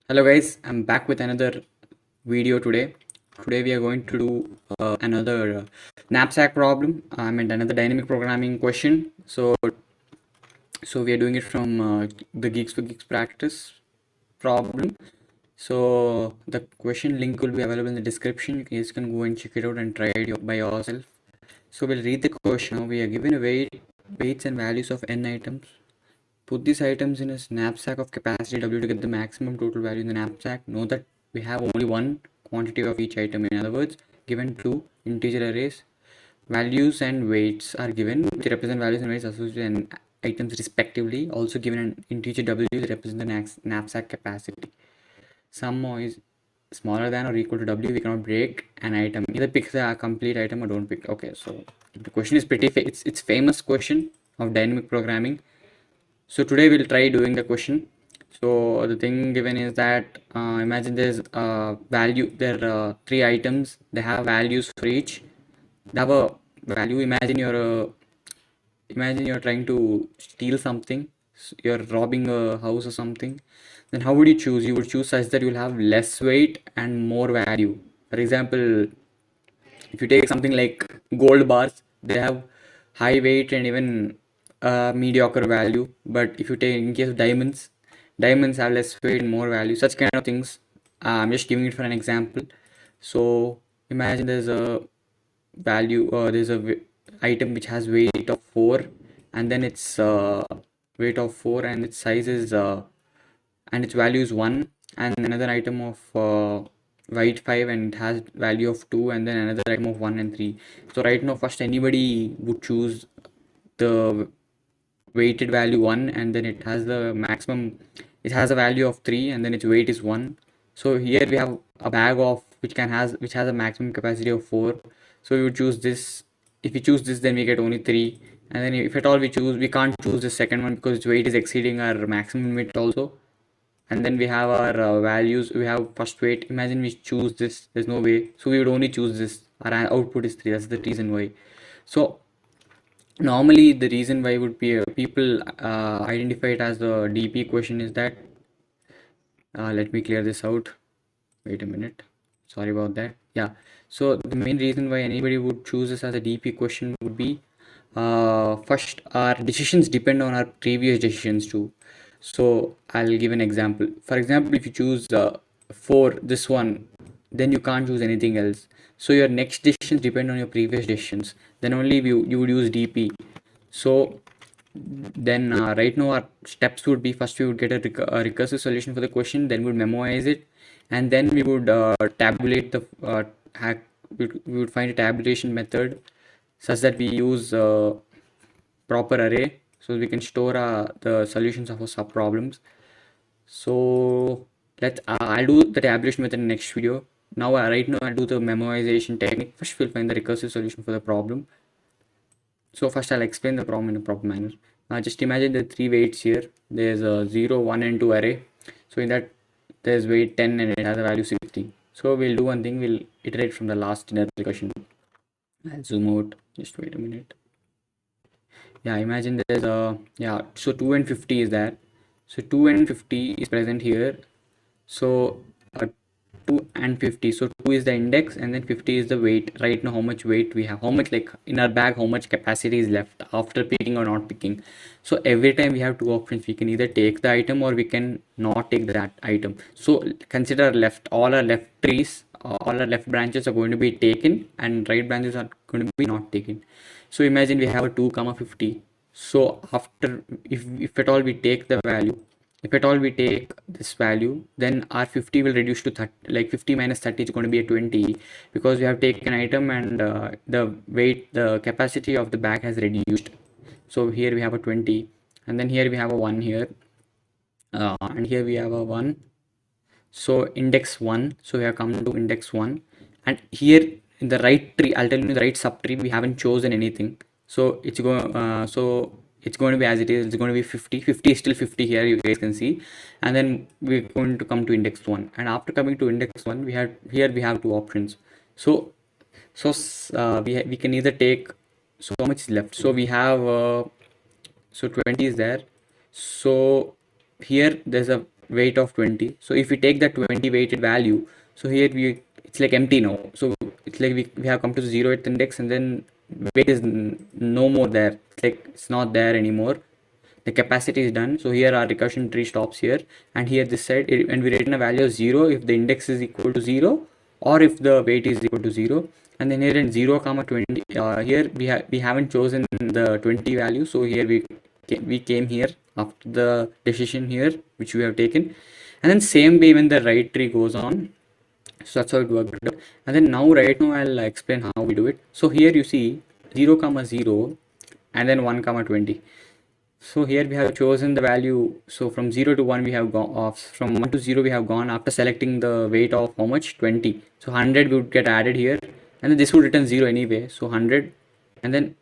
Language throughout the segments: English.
Hello guys, I'm back with another video today. Today we are going to do another knapsack problem. I mean another dynamic programming question. So we are doing it from the Geeks for Geeks practice problem. So the question link will be available in the description. You guys can go and check it out and try it by yourself. So we'll read the question. Now we are given a weights and values of n items. Put these items in a knapsack of capacity W to get the maximum total value in the knapsack. Know that we have only one quantity of each item. In other words, given two integer arrays, values and weights are given, which represent values and weights associated with items respectively. Also given an integer W that represents the knapsack capacity. Sum is smaller than or equal to W. We cannot break an item. Either pick the complete item or don't pick. Okay, so the question is pretty. It's famous question of dynamic programming. So today we'll try doing the question. So the thing given is that imagine there's a value. There are three items. They have values for each. They have a value. Imagine you're trying to steal something. You're robbing a house or something. Then how would you choose? You would choose such that you'll have less weight and more value. For example, if you take something like gold bars, they have high weight and even mediocre value. But if you take in case of diamonds, diamonds have less weight and more value. Such kind of things. I'm just giving it for an example. So imagine there's a value or item which has weight of 4, and then its weight of 4 and its size is and its value is 1, and another item of weight 5 and it has value of 2, and then another item of 1 and 3. So right now first anybody would choose the weighted value 1, and then it has the maximum, it has a value of 3, and then its weight is 1. So here we have a bag of which has a maximum capacity of 4. So we would choose this. If we choose this, then we get only 3, and then if at all we can't choose the second one because its weight is exceeding our maximum weight also. And then we have our values. We have first weight. Imagine we choose this, there's no way, so we would only choose this. Our output is 3. That's the reason why. So normally the reason why would be people identify it as the DP question is that let me clear this out. Wait a minute, sorry about that. Yeah, so the main reason why anybody would choose this as a DP question would be first, our decisions depend on our previous decisions too. So I'll give an example. For example, if you choose 4, this one, then you can't choose anything else. So your next decisions depend on your previous decisions. Then only you would use DP. So then right now our steps would be, first we would get a recursive solution for the question, then we would memoize it, and then we would tabulate the hack. We would find a tabulation method such that we use proper array so we can store the solutions of our sub problems. So let's I'll do the tabulation method in the next video. Now right now I'll do the memoization technique. First we'll find the recursive solution for the problem. So first I'll explain the problem in a proper manner. Just imagine the three weights here. There's a 0, 1 and 2 array. So in that there's weight 10 and it has a value 60. So we'll do one thing, we'll iterate from the last in the recursion. I'll zoom out, just wait a minute. Yeah, imagine there's a, yeah, so 2 and 50 is there. So 2 and 50 is present here. So 2 and 50, so 2 is the index and then 50 is the weight. Right now how much weight we have, how much, like in our bag, how much capacity is left after picking or not picking. So every time we have two options, we can either take the item or we can not take that item. So consider all our left trees, all our left branches are going to be taken and right branches are going to be not taken. So imagine we have a 2 comma 50. So after, if at all we take the value, if at all we take this value, then our 50 will reduce to 30, like 50 minus 30 is going to be a 20, because we have taken an item and the weight, the capacity of the bag has reduced. So here we have a 20, and then here we have a 1 here, and here we have a 1. So index 1, so we have come to index 1, and here in the right tree, I'll tell you, in the right subtree we haven't chosen anything. So it's going it's going to be as it is. It's going to be 50. 50 is still 50 here, you guys can see. And then we're going to come to index 1, and after coming to index 1, we have two options. So we can either take, so how much is left, so we have so 20 is there. So here there's a weight of 20. So if we take that 20 weighted value, so here it's like empty now. So it's like we have come to the 0th index, and then weight is no more there. It's like it's not there anymore. The capacity is done. So here our recursion tree stops here, and here this side, and we return a value of 0 if the index is equal to 0, or if the weight is equal to 0. And then here in 0 comma 20, here we haven't chosen the 20 value, so here we came here after the decision here which we have taken. And then same way when the right tree goes on, so that's how it worked out. And then right now I'll explain how we do it. So here you see 0 comma 0 and then 1 comma 20. So here we have chosen the value. So from 0 to 1 we have gone off, from 1 to 0 we have gone after selecting the weight of how much, 20. So 100 would get added here, and then this would return 0 anyway, so 100. And then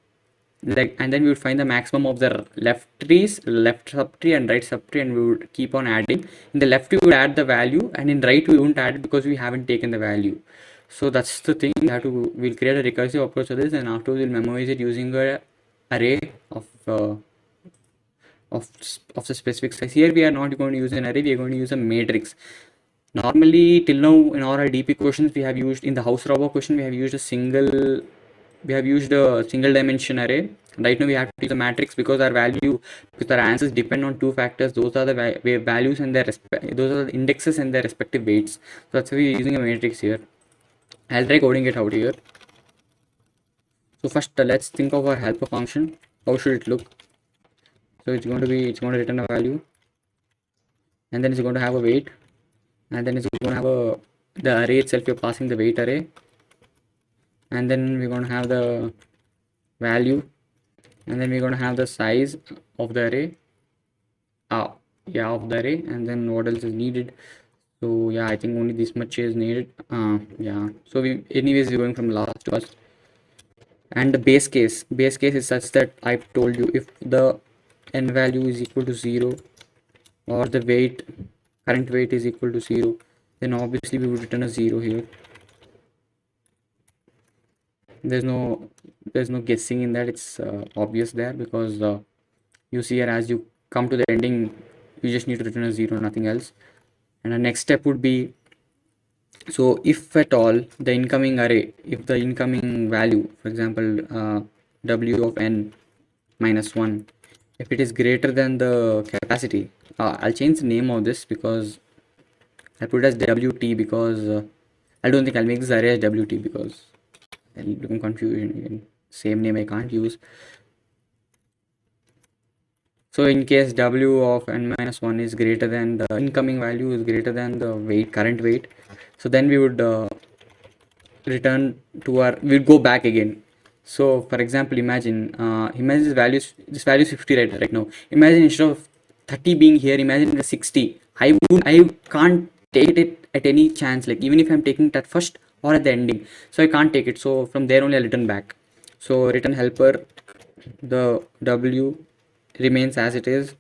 we would find the maximum of the left subtree and right subtree, and we would keep on adding. In the left we would add the value, and in right we won't add it because we haven't taken the value. So that's the thing. We'll create a recursive approach to this, and afterwards we'll memorize it using a array of the specific size. Here we are not going to use an array, we are going to use a matrix. Normally till now in all our DP questions we have used, in the house robot question we have used a single dimension array. Right now we have to use a matrix because our answers depend on two factors. Those are the values and those are the indexes and their respective weights. So that's why we are using a matrix here. I'll try coding it out here. So first let's think of our helper function. How should it look? So it's going to return a value, and then it's going to have a weight, and then it's going to have the array itself. You're passing the weight array, and then we're going to have the value, and then we're going to have the size of the array. Of the array, and then what else is needed? So yeah, I think only this much is needed. So we're going from last to first. And the base case is such that I told you, if the n value is equal to 0 or the current weight is equal to 0, then obviously we would return a 0 here. There's no guessing in that. It's obvious there, because you see here, as you come to the ending, you just need to return a 0, nothing else. And the next step would be, so if at all the incoming array, if the incoming value, for example w of n minus 1, if it is greater than the capacity, I'll change the name of this, because I'll put it as wt, because I don't think I'll make this array as wt, because I'll become confusion again. Same name I can't use. So in case w of n minus 1 is greater than the incoming value is greater than the current weight, so then we would return to we'd go back again. So for example, imagine this value is 50 right now. Imagine instead of 30 being here, imagine the 60. I can't take it at any chance, like even if I'm taking it at first or at the ending, so I can't take it. So from there only I'll return back. So return helper, the w remains as it is,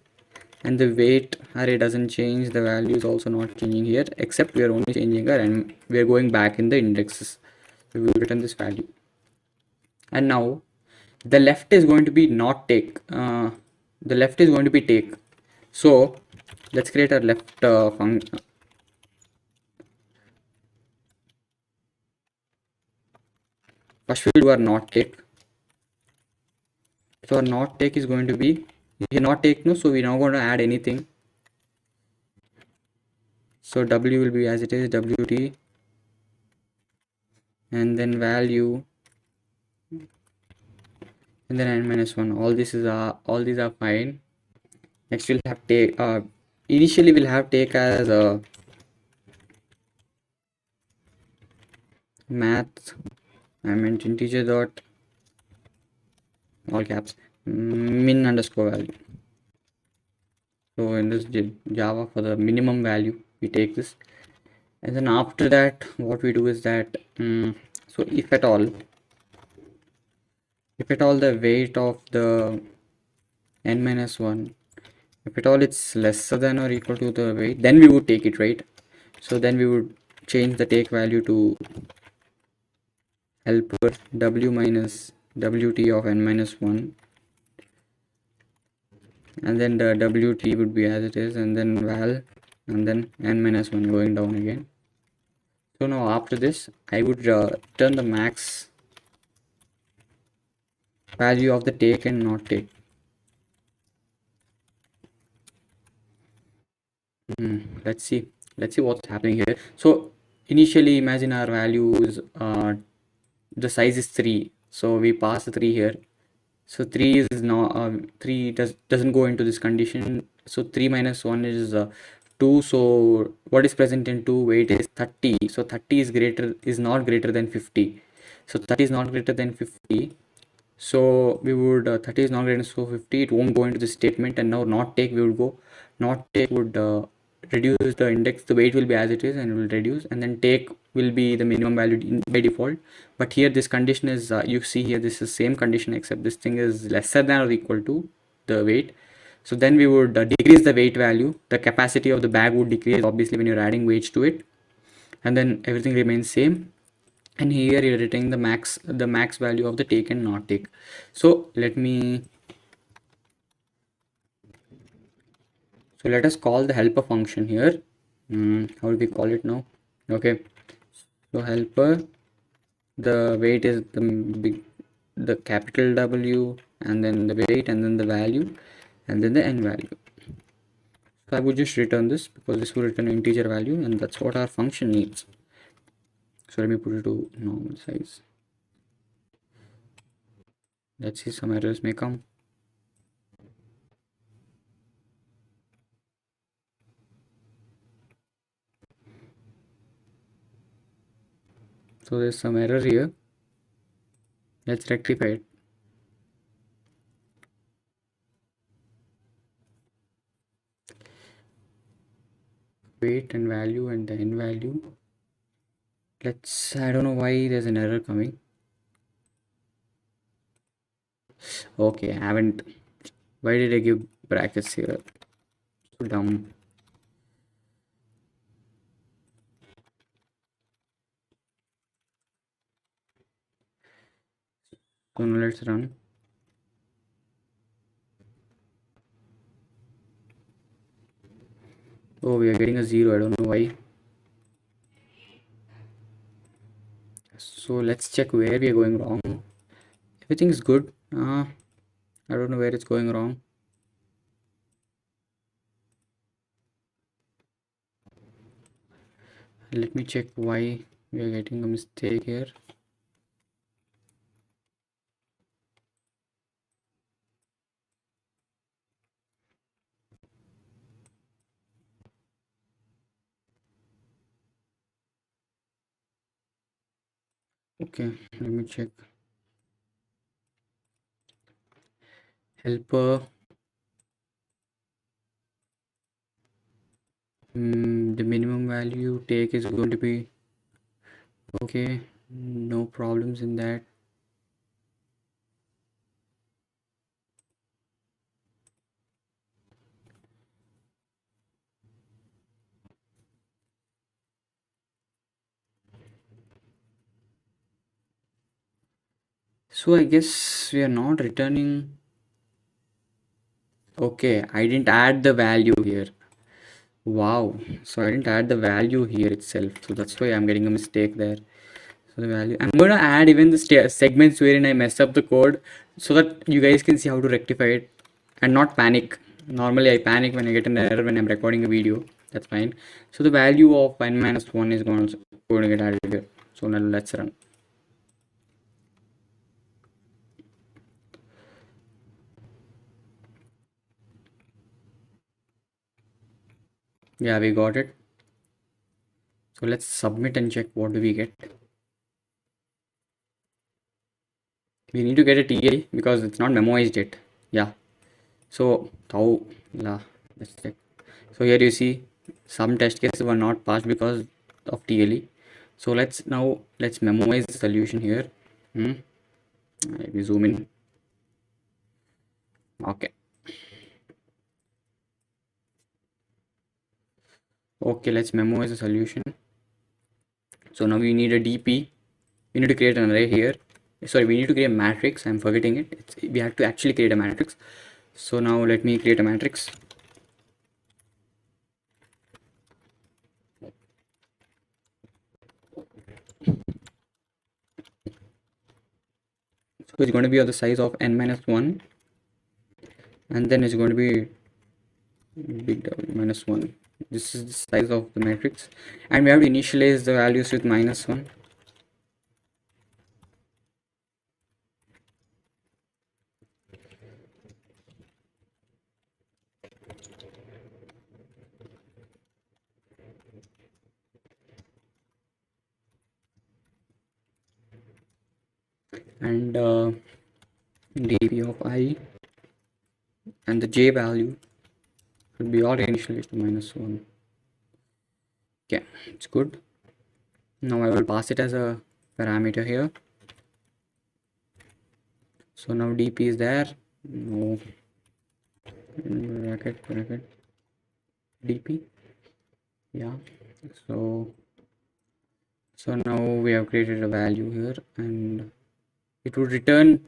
and the weight array doesn't change. The value is also not changing here, except we are only changing her, and we are going back in the indexes. So we will return this value. And now the left is going to be not take, the left is going to be take. So let's create a left function. First we'll do our not take. So our not take is going to be here, not take, no, so we're not going to add anything. So w will be as it is, wt, and then value, and then n minus 1. All these are fine. Next we'll have take. Initially we'll have take as math, I meant integer dot, all caps, min underscore value. So in this Java, for the minimum value we take this, and then after that what we do is that so if at all the weight of the n minus 1, if at all it's lesser than or equal to the weight, then we would take it, right? So then we would change the take value to helper w minus wt of n minus 1, and then the wt would be as it is, and then val and then n minus 1 going down again. So now after this, I would turn the max value of the take and not take. Let's see. Let's see what's happening here. So initially, imagine our value is the size is 3. So we pass the 3 here. So 3 is not 3 doesn't go into this condition. So 3 minus 1 is 2. So what is present in 2? Weight is 30. So 30 is not greater than 50. So 30 is not greater than 50. So we would 30 is not greater than 50. It won't go into this statement, and now not take, we would go not take would reduce the index. The weight will be as it is and it will reduce, and then take will be the minimum value by default. But here this condition is you see here, this is same condition except this thing is lesser than or equal to the weight. So then we would decrease the weight value. The capacity of the bag would decrease obviously when you're adding weights to it, and then everything remains same. And here you're retaining the max value of the take and not take. So let us call the helper function here. How do we call it now? Okay, so helper, the weight is the capital W, and then the weight, and then the value, and then the n value. So I would just return this because this will return an integer value, and that's what our function needs. So let me put it to normal size. Let's see, some errors may come. So there's some error here. Let's rectify it. Weight and value and the n value. I don't know why there's an error coming. Okay, I haven't. Why did I give brackets here? So dumb. So now let's run. Oh, we are getting a 0. I don't know why. So let's check where we are going wrong. Everything is good. I don't know where it's going wrong. Let me check why we are getting a mistake here. Okay, let me check. Helper. The minimum value take is going to be okay. No problems in that. So I guess we are not returning. Okay, I didn't add the value here. Wow, so I didn't add the value here itself. So that's why I'm getting a mistake there. So the value, I'm going to add even the segments wherein I messed up the code so that you guys can see how to rectify it and not panic. Normally I panic when I get an error when I'm recording a video. That's fine. So the value of n minus 1 is going to get added here. So now let's run. Yeah, we got it. So let's submit and check what do we get. We need to get a TLE because it's not memoized yet. Yeah. So let's check. So here you see some test cases were not passed because of TLE. So let's memoize the solution here. Let me zoom in. Okay. Okay, let's memoize the solution. So now we need a DP. We need to create an array here. Sorry, we need to create a matrix. I'm forgetting it. We have to actually create a matrix. So now let me create a matrix. So it's going to be of the size of n minus 1, and then it's going to be big W minus 1. This is the size of the matrix, and we have to initialize the values with minus 1. And dp of I and the j value should be all initialized to minus 1. Okay, it's good. Now I will pass it as a parameter here. So now dp is there. No bracket dp. Yeah. So now we have created a value here, and it would return.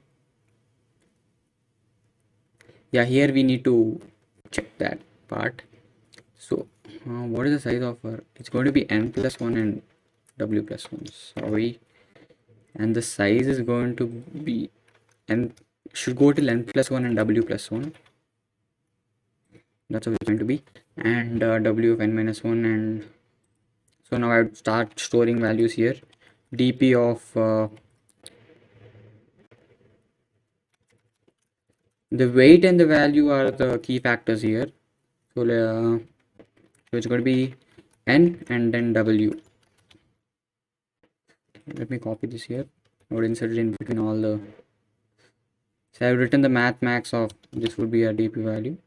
Yeah, here we need to check that part. So what is the size of our? It's going to be n plus 1 and w plus 1. Sorry. And the size is going to be n, should go till n plus 1 and w plus 1. That's how it's going to be. And w of n minus 1. And so now I would start storing values here. dp of the weight and the value are the key factors here. So it's going to be n and then w. Let me copy this here. I would insert it in between all the. So I have written the math max of this would be a dp value.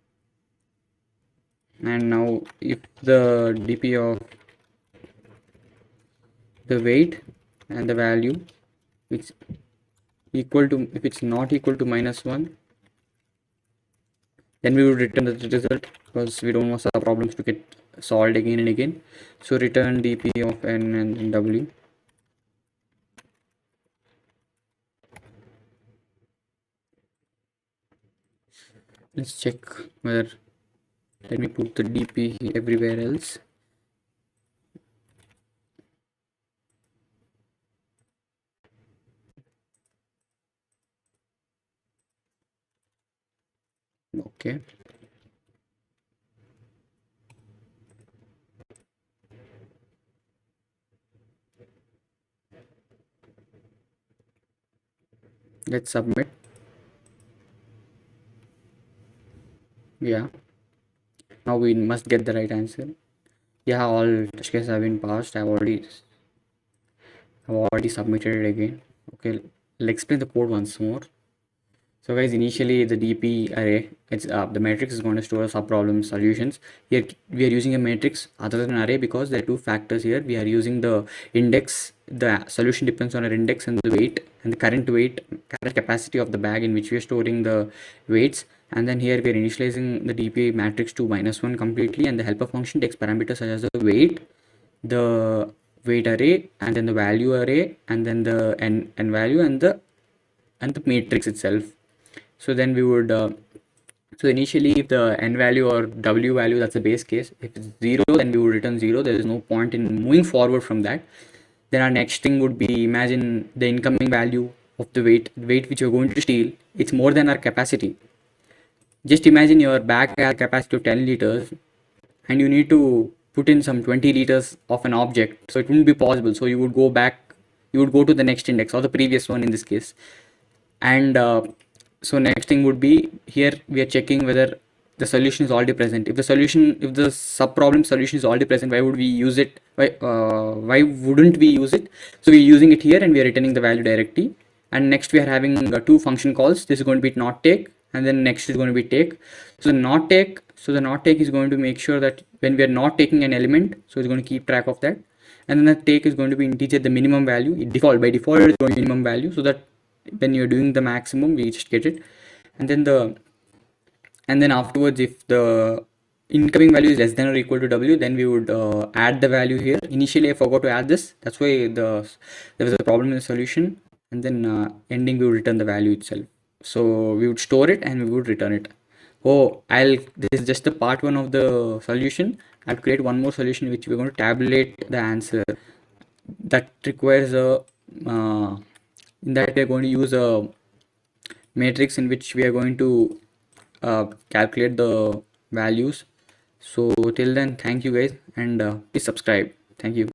And now if the dp of the weight and the value which equal to, if it's not equal to minus 1, then we would return the result, because we don't want our problems to get solved again and again. So return dp of n and w. Let's check whether, let me put the dp everywhere else. Okay. Let's submit. Yeah. Now we must get the right answer. Yeah, all test cases have been passed. I've already submitted it again. Okay, I'll explain the code once more. So guys, initially the dp array, it's the matrix is going to store sub-problem solutions. Here we are using a matrix other than an array because there are two factors here. We are using the index. The solution depends on our index and the weight and the current capacity of the bag in which we are storing the weights. And then here we are initializing the dp matrix to minus 1 completely, and the helper function takes parameters such as the weight array, and then the value array, and then the n value, and the matrix itself. So then we would so initially if the n value or w value, that's the base case, if it's 0, then we would return 0. There is no point in moving forward from that. Then our next thing would be, imagine the incoming value of the weight which you're going to steal, it's more than our capacity. Just imagine your bag has a capacity of 10 liters and you need to put in some 20 liters of an object, so it wouldn't be possible. So you would go back, you would go to the next index or the previous one in this case. And so next thing would be, here we are checking whether the solution is already present. If the sub-problem solution is already present, why would we use it? Why wouldn't we use it? So we're using it here and we are returning the value directly. And next we are having two function calls. This is going to be not take, and then next is going to be take. So the not take is going to make sure that when we are not taking an element, so it's going to keep track of that. And then the take is going to be integer the minimum value. By default it is going to be minimum value, so that when you're doing the maximum, we just get it. And then afterwards, if the incoming value is less than or equal to w, then we would add the value here. Initially I forgot to add this, that's why there was a problem in the solution. And then ending, we would return the value itself. So we would store it and we would return it. This is just the part 1 of the solution. I'll create one more solution which we're going to tabulate the answer. That requires a in that we're going to use a matrix in which we are going to calculate the values. So till then, thank you guys, and please subscribe. Thank you.